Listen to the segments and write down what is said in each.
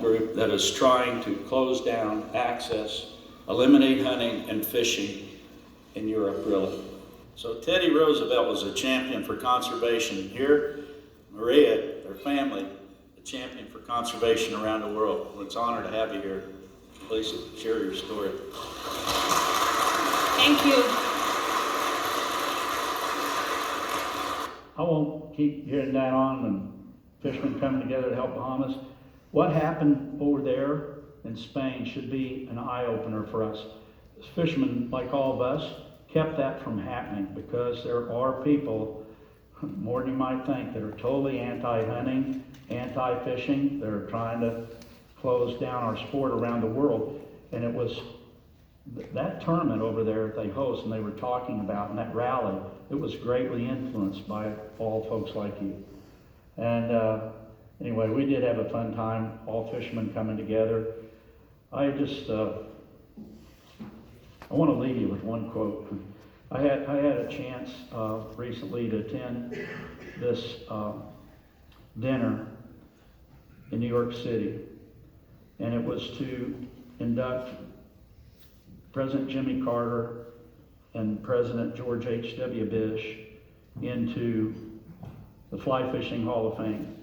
gentleman group that is trying to close down access, eliminate hunting and fishing in Europe, really. So Teddy Roosevelt was a champion for conservation here. Maria, her family, a champion for conservation around the world. Well, it's an honor to have you here. Please share your story. Thank you. I won't keep hearing that on and fishermen coming together to help Bahamas. What happened over there in Spain should be an eye-opener for us. Fishermen, like all of us, kept that from happening because there are people, more than you might think, that are totally anti-hunting, anti-fishing. They're trying to close down our sport around the world. And it was that tournament over there that they host and they were talking about, and that rally, it was greatly influenced by all folks like you. And anyway, we did have a fun time, all fishermen coming together. I want to leave you with one quote. I had a chance recently to attend this dinner in New York City, and it was to induct President Jimmy Carter and President George H.W. Bush into the Fly Fishing Hall of Fame.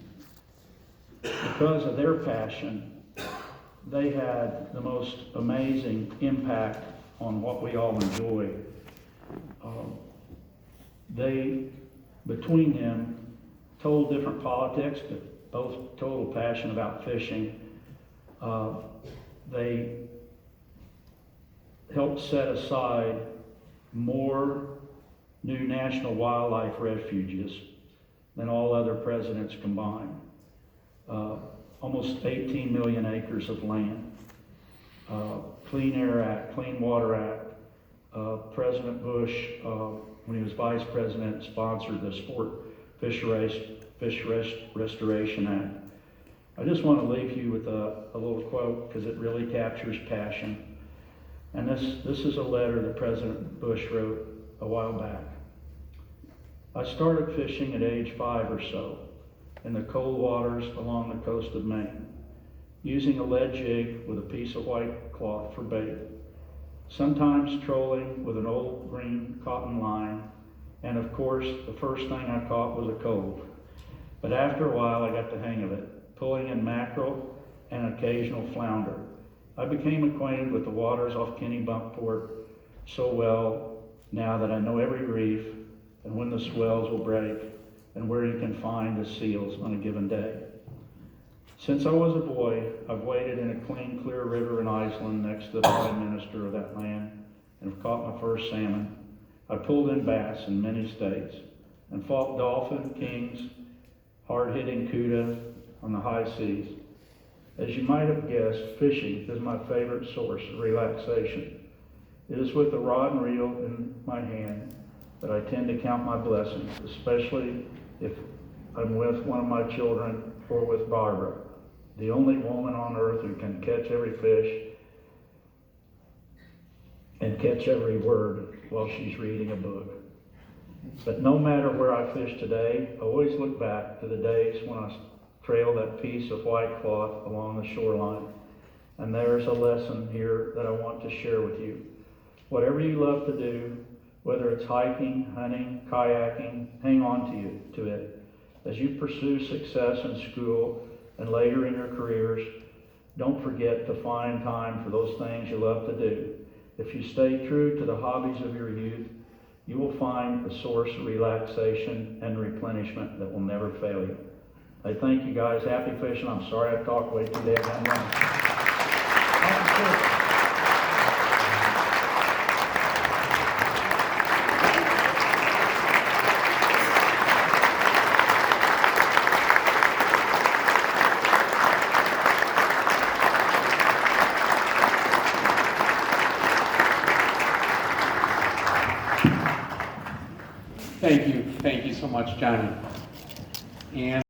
Because of their passion, they had the most amazing impact on what we all enjoy. They, between them, told different politics, but both total passion about fishing. They helped set aside more new national wildlife refuges than all other presidents combined. Almost 18 million acres of land. Clean Air Act, Clean Water Act. President Bush, when he was vice president, sponsored the Sport Fish Restoration Act. I just want to leave you with a little quote because it really captures passion. And this is a letter that President Bush wrote a while back. I started fishing at age 5 or so in the cold waters along the coast of Maine, using a lead jig with a piece of white cloth for bait, sometimes trolling with an old green cotton line, and of course the first thing I caught was a cove. But after a while I got the hang of it, pulling in mackerel and occasional flounder. I became acquainted with the waters off Kennebunkport so well now that I know every reef and when the swells will break and where you can find the seals on a given day. Since I was a boy, I've waded in a clean, clear river in Iceland next to the prime minister of that land and have caught my first salmon. I pulled in bass in many states and fought dolphin, kings, hard-hitting cuda on the high seas. As you might have guessed, fishing is my favorite source of relaxation. It is with the rod and reel in my hand that I tend to count my blessings, especially if I'm with one of my children or with Barbara, the only woman on earth who can catch every fish and catch every word while she's reading a book. But no matter where I fish today, I always look back to the days when I trailed that piece of white cloth along the shoreline. And there's a lesson here that I want to share with you. Whatever you love to do, whether it's hiking, hunting, kayaking, hang on to it. As you pursue success in school and later in your careers, don't forget to find time for those things you love to do. If you stay true to the hobbies of your youth, you will find a source of relaxation and replenishment that will never fail you. I thank you guys. Happy fishing. I'm sorry I talked way too damn long. Thank you so much, Johnny. And